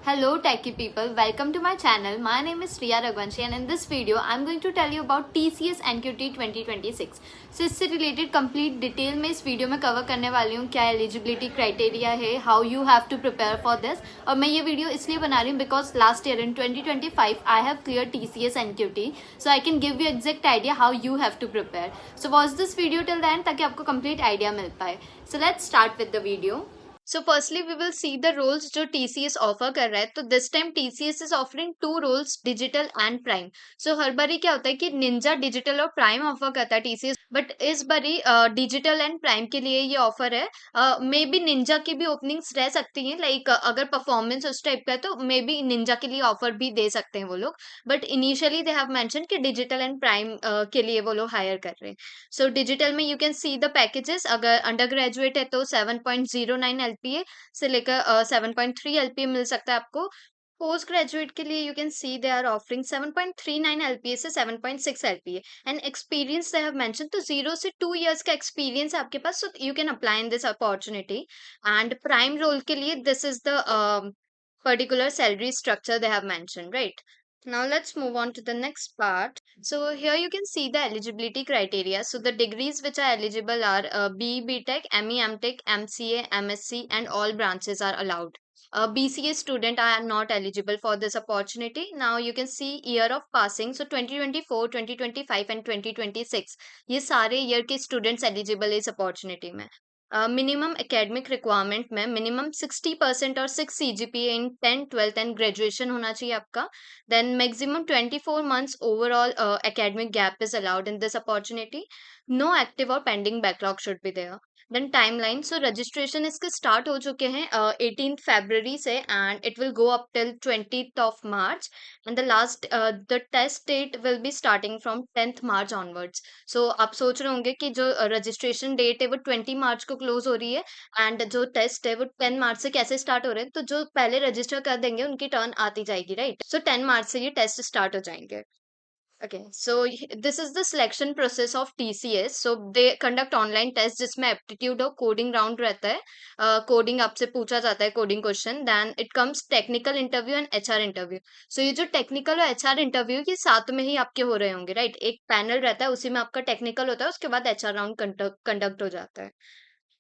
Hello techie people, welcome to my channel. My name is Riya Raghuvanshi and in this video I'm going to tell you about TCS NQT 2026. So इससे related complete detail में इस video में cover करने वाली हूँ क्या eligibility criteria है, how you have to prepare for this. और मैं ये video इसलिए बना रही हूँ because last year in 2025 I have cleared TCS NQT, so I can give you exact idea how you have to prepare. So watch this video till the end ताकि आपको complete idea मिल पाए. So let's start with the video. So firstly we will see the roles जो TCS offer कर रहा है. तो this time TCS is offering two roles, digital and prime. So हर बारी क्या होता है कि निंजा डिजिटल और प्राइम ऑफर करता है TCS, बट इस बारी डिजिटल एंड प्राइम के लिए ये ऑफर है. मे बी निंजा की भी ओपनिंग्स रह सकती हैं, लाइक अगर परफॉर्मेंस उस टाइप का है तो मे बी निंजा के लिए ऑफर भी दे सकते हैं वो लोग, but initially they have mention कि डिजिटल एंड प्राइम के लिए वो लोग हायर कर रहे हैं. सो डिजिटल में you can see the packages. अगर अंडर ग्रेजुएट है तो 7.09 LPA से लेकर 7.3 LPA मिल सकता है आपको. पोस्ट ग्रेजुएट के लिए you can see they are offering 7.39 LPA से 7.6 LPA and experience they have mention. तो 0 से 2 इयर्स का एक्सपीरियंस है आपके पास, so you can apply in this opportunity. And prime role के लिए this is the particular salary structure they have mentioned, right? Now let's move on to the next part. So here you can see the eligibility criteria. So the degrees which are eligible are BE BTech, ME MTech, MCA, MSc and all branches are allowed. BCA student are not eligible for this opportunity. Now you can see year of passing. So 2024, 2025 and 2026 ये सारे year के students eligible इस opportunity में. Minimum academic requirement में minimum 60% और 6 CGPA in 10th 12th and graduation होना चाहिए आपका. Then maximum 24 months overall academic gap is allowed in this opportunity. No active और pending backlog should be there. Then timeline. So registration इसके start हो चुके हैं 18th February से and it will go up till 20th of March and the last the test date will be starting from 10th March onwards. So आप सोच रहे होंगे कि जो रजिस्ट्रेशन डेट है वो 20 मार्च को क्लोज हो रही है एंड जो टेस्ट है वो 10 मार्च से कैसे स्टार्ट हो रहे हैं. तो जो पहले रजिस्टर कर देंगे उनकी टर्न आती जाएगी, राइट? सो 10 मार्च से ये टेस्ट स्टार्ट हो जाएंगे. Okay, so this is the selection process of TCS. So they conduct online test जिसमें aptitude और coding round रहता है. Coding आपसे पूछा जाता है coding question. Then it comes technical interview and HR interview. So ये जो technical और HR interview ये साथ में ही आपके हो रहे होंगे, right? एक panel रहता है उसी में आपका technical होता है, उसके बाद HR round conduct हो जाता है.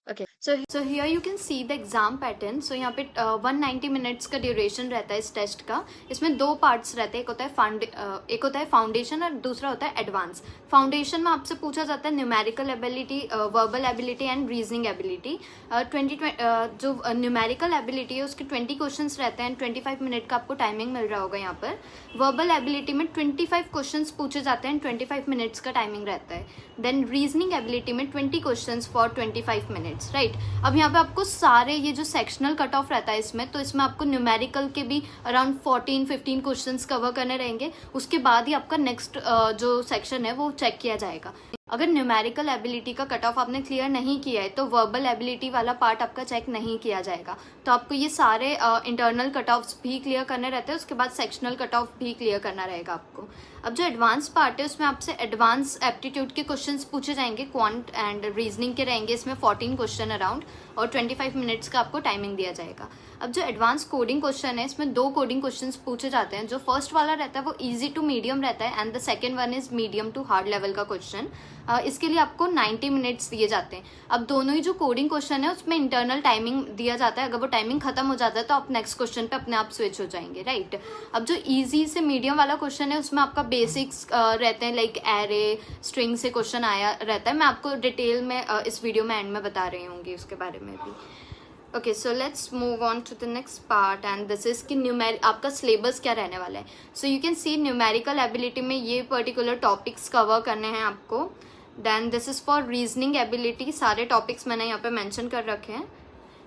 Okay, so here you can see the exam pattern. So यहाँ पे 190 minutes का ड्यूरेशन रहता है इस टेस्ट का. इसमें दो पार्ट्स रहते हैं, एक होता है फाउंडेशन और दूसरा होता है एडवांस. फाउंडेशन में आपसे पूछा जाता है numerical ability, verbal ability and reasoning ability. जो न्यूमेरिकल एबिलिटी है उसके 20 क्वेश्चंस रहते हैं. 25 मिनट का आपको टाइमिंग मिल रहा होगा यहाँ पर. वर्बल एबिलिटी में 25 क्वेश्चंस पूछे जाते हैं, 25 मिनट्स का टाइमिंग रहता है. देन रीजनिंग एबिलिटी में 20 क्वेश्चंस फॉर 25 मिनट्स, राइट? अब यहाँ पे आपको सारे ये जो सेक्शनल कट ऑफ रहता है इसमें, तो इसमें आपको न्यूमेरिकल के भी अराउंड 14-15 क्वेश्चंस कवर करने रहेंगे. उसके बाद ही आपका नेक्स्ट जो सेक्शन है वो चेक किया जाएगा. अगर न्यूमेरिकल एबिलिटी का कट ऑफ आपने क्लियर नहीं किया है तो वर्बल एबिलिटी वाला पार्ट आपका चेक नहीं किया जाएगा. तो आपको ये सारे इंटरनल कट ऑफ्स भी क्लियर करने रहते हैं, उसके बाद सेक्शनल कट ऑफ भी क्लियर करना रहेगा आपको. अब जो एडवांस पार्ट है उसमें आपसे एडवांस एप्टीट्यूड के क्वेश्चंस पूछे जाएंगे, क्वांट एंड रीजनिंग के रहेंगे. इसमें 14 क्वेश्चन अराउंड और 25 मिनट्स का आपको टाइमिंग दिया जाएगा. अब जो एडवांस कोडिंग क्वेश्चन है इसमें 2 कोडिंग क्वेश्चंस पूछे जाते हैं. जो फर्स्ट वाला रहता है वो इजी टू मीडियम रहता है and the second one is medium to hard level का क्वेश्चन. इसके लिए आपको 90 मिनट्स दिए जाते हैं. अब दोनों ही जो कोडिंग क्वेश्चन है उसमें इंटरनल टाइमिंग दिया जाता है. अगर वो टाइमिंग खत्म हो जाता है तो आप नेक्स्ट क्वेश्चन पे अपने आप स्विच हो जाएंगे, राइट? अब जो इजी से मीडियम वाला क्वेश्चन है उसमें आपका बेसिक्स रहते हैं, लाइक एरे स्ट्रिंग से क्वेश्चन आया रहता है. मैं आपको डिटेल में इस वीडियो में एंड में बता रही हूँगी उसके बारे में भी. Okay, so let's move on to the next part and this is कि आपका सिलेबस क्या रहने वाला है. So you can see numerical ability में ये पर्टिकुलर टॉपिक्स कवर करने हैं आपको. Then this is for reasoning ability, सारे टॉपिक्स मैंने यहाँ पे मेंशन कर रखे हैं.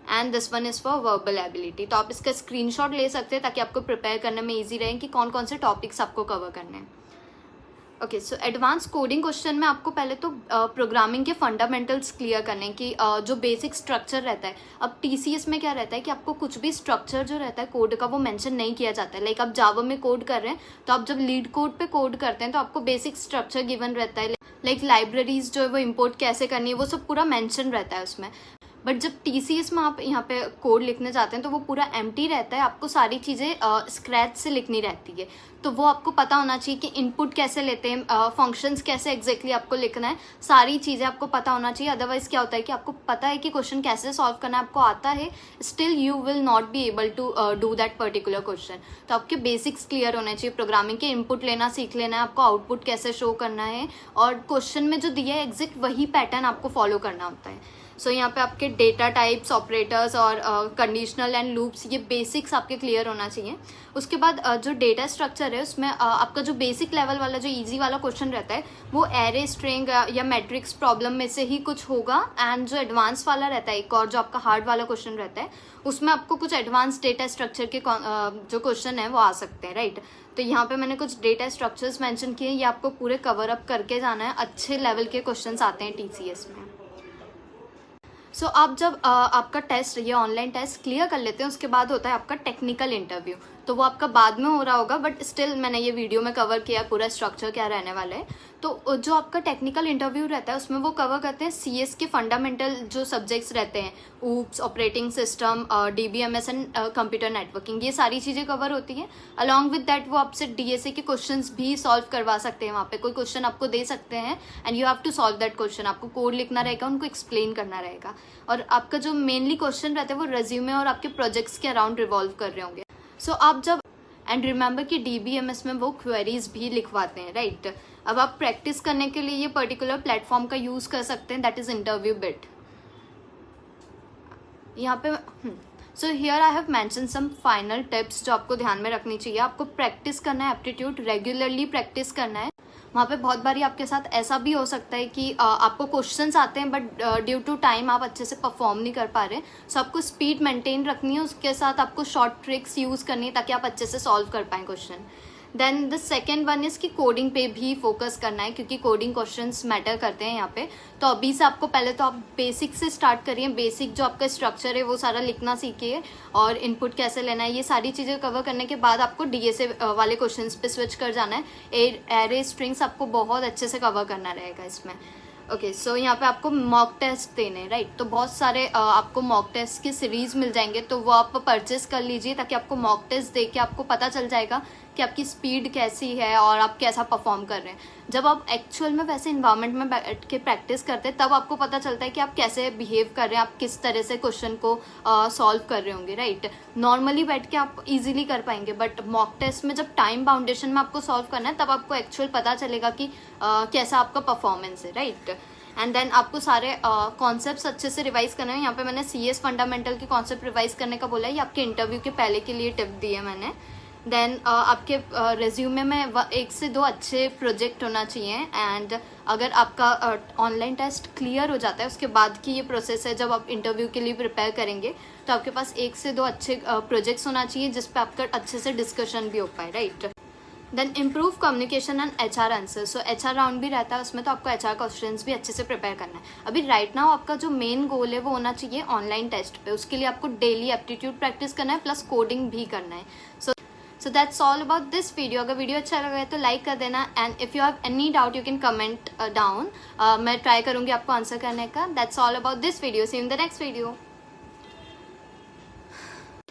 And this one is for verbal ability. तो आप इसका स्क्रीनशॉट ले सकते हैं ताकि आपको प्रिपेयर करने में ईजी रहे कि कौन कौन से टॉपिक्स आपको कवर करने हैं. Okay, so advance coding question में आपको पहले तो प्रोग्रामिंग के फंडामेंटल्स क्लियर करने की जो बेसिक स्ट्रक्चर रहता है. अब टीसीएस में क्या रहता है कि आपको कुछ भी स्ट्रक्चर जो रहता है कोड का वो मेंशन नहीं किया जाता है. लाइक आप जावा में कोड कर रहे हैं तो आप जब लीड कोड पे कोड करते हैं तो आपको बेसिक स्ट्रक्चर गिवन रहता है, लाइक लाइब्रेरीज जो है वो इम्पोर्ट कैसे करनी है वो सब पूरा मेंशन रहता है उसमें. बट जब TCS में आप यहाँ पे कोड लिखने जाते हैं तो वो पूरा एम्प्टी रहता है, आपको सारी चीज़ें स्क्रैच से लिखनी रहती है। तो वो आपको पता होना चाहिए कि इनपुट कैसे लेते हैं, फंक्शंस कैसे एग्जैक्टली आपको लिखना है, सारी चीज़ें आपको पता होना चाहिए। अदरवाइज क्या होता है कि आपको पता है कि क्वेश्चन कैसे सॉल्व करना है, आपको आता है, still you will not be able to do that particular question. तो आपके बेसिक्स क्लियर होने चाहिए, प्रोग्रामिंग के इनपुट लेना सीख लेना है, आपको आउटपुट कैसे शो करना है, और क्वेश्चन में जो दिया है एग्जैक्ट वही पैटर्न आपको फॉलो करना होता है। सो यहाँ पे आपके डेटा टाइप्स, ऑपरेटर्स और कंडीशनल एंड लूप्स, ये बेसिक्स आपके क्लियर होना चाहिए। उसके बाद जो डेटा स्ट्रक्चर है उसमें आपका जो बेसिक लेवल वाला जो इजी वाला क्वेश्चन रहता है वो एरे, स्ट्रिंग या मैट्रिक्स प्रॉब्लम में से ही कुछ होगा। एंड जो एडवांस वाला रहता है एक और जो आपका हार्ड वाला क्वेश्चन रहता है उसमें आपको कुछ एडवांस डेटा स्ट्रक्चर के जो क्वेश्चन है वो आ सकते हैं, राइट। तो यहाँ पे मैंने कुछ डेटा स्ट्रक्चर्स मेंशन किए, ये आपको पूरे कवर अप करके जाना है। अच्छे लेवल के क्वेश्चंस आते हैं TCS में। सो आप जब आपका टेस्ट, ये ऑनलाइन टेस्ट क्लियर कर लेते हैं, उसके बाद होता है आपका टेक्निकल इंटरव्यू। तो वो आपका बाद में हो रहा होगा, बट स्टिल मैंने ये वीडियो में कवर किया पूरा स्ट्रक्चर क्या रहने वाला है। तो जो आपका टेक्निकल इंटरव्यू रहता है उसमें वो कवर करते हैं CS के फंडामेंटल जो सब्जेक्ट्स रहते हैं, oops, operating system, DBMS and computer networking, ये सारी चीज़ें कवर होती हैं। अलॉन्ग विद दैट वो आपसे DSA के क्वेश्चंस भी सॉल्व करवा सकते हैं। वहाँ पे कोई क्वेश्चन आपको दे सकते हैं and you have to solve that question. आपको कोड लिखना रहेगा, उनको एक्सप्लेन करना रहेगा, और आपका जो मेनली क्वेश्चन रहता है वो रेज्यूमे और आपके प्रोजेक्ट्स के अराउंड रिवॉल्व कर रहे होंगे। सो आप जब, एंड रिमेंबर कि DBMS में वो क्वेरीज भी लिखवाते हैं, राइट। अब आप प्रैक्टिस करने के लिए ये पर्टिकुलर प्लेटफॉर्म का यूज कर सकते हैं, दैट इज इंटरव्यू बिट। यहाँ पे so here I have mention some final tips जो आपको ध्यान में रखनी चाहिए। आपको प्रैक्टिस करना है, एप्टीट्यूड रेगुलरली प्रैक्टिस करना है। वहाँ पे बहुत बारी आपके साथ ऐसा भी हो सकता है कि आपको क्वेश्चंस आते हैं बट ड्यू टू टाइम आप अच्छे से परफॉर्म नहीं कर पा रहे। सो आपको स्पीड मेंटेन रखनी है, उसके साथ आपको शॉर्ट ट्रिक्स यूज़ करनी है ताकि आप अच्छे से सॉल्व कर पाएँ question. Then the second one is कि कोडिंग पे भी फोकस करना है, क्योंकि कोडिंग क्वेश्चंस मैटर करते हैं यहाँ पे। तो अभी से आपको पहले तो आप बेसिक से स्टार्ट करिए, बेसिक जो आपका स्ट्रक्चर है वो सारा लिखना सीखिए, और इनपुट कैसे लेना है, ये सारी चीज़ें कवर करने के बाद आपको DSA वाले क्वेश्चंस पे स्विच कर जाना है। एरे, स्ट्रिंग्स आपको बहुत अच्छे से कवर करना रहेगा इसमें। ओके, सो यहाँ पे आपको मॉक टेस्ट देने, राइट। तो बहुत सारे आपको मॉक टेस्ट की सीरीज मिल जाएंगे, तो वो आप परचेस कर लीजिए ताकि आपको मॉक टेस्ट दे के आपको पता चल जाएगा कि आपकी स्पीड कैसी है और आप कैसा परफॉर्म कर रहे हैं। जब आप एक्चुअल में वैसे इन्वायरमेंट में बैठ के प्रैक्टिस करते हैं तब आपको पता चलता है कि आप कैसे बिहेव कर रहे हैं, आप किस तरह से क्वेश्चन को सॉल्व कर रहे होंगे, राइट। नॉर्मली बैठ के आप इजीली कर पाएंगे, बट मॉक टेस्ट में जब टाइम बाउंडेशन में आपको सॉल्व करना है तब आपको एक्चुअल पता चलेगा कि कैसा आपका परफॉर्मेंस है, राइट। एंड देन आपको सारे कॉन्सेप्ट्स अच्छे से रिवाइज करने हैं। यहाँ पे मैंने CS फंडामेंटल के कॉन्सेप्ट रिवाइज करने का बोला है, ये आपके इंटरव्यू के पहले के लिए टिप दी है मैंने। देन आपके रेज्यूमे में 1 से 2 अच्छे प्रोजेक्ट होना चाहिए। एंड अगर आपका ऑनलाइन टेस्ट क्लियर हो जाता है उसके बाद की ये प्रोसेस है, जब आप इंटरव्यू के लिए प्रिपेयर करेंगे तो आपके पास 1 से 2 अच्छे प्रोजेक्ट्स होना चाहिए जिस पे आपका अच्छे से डिस्कशन भी हो पाए, right. Then improve communication and HR answer. So HR round भी रहता है, उसमें तो आपको HR क्वेश्चंस भी अच्छे से प्रिपेयर करना है। अभी राइट नाउ आपका जो मेन गोल है वो होना चाहिए ऑनलाइन टेस्ट पे, उसके लिए आपको डेली एप्टीट्यूड प्रैक्टिस करना है प्लस कोडिंग भी करना है। So that's all about this video. अगर वीडियो अच्छा लगा है तो लाइक कर देना, and if you have any doubt you can comment down, मैं ट्राई करूँगी आपको आंसर करने का। That's all about this video, see you in the next video.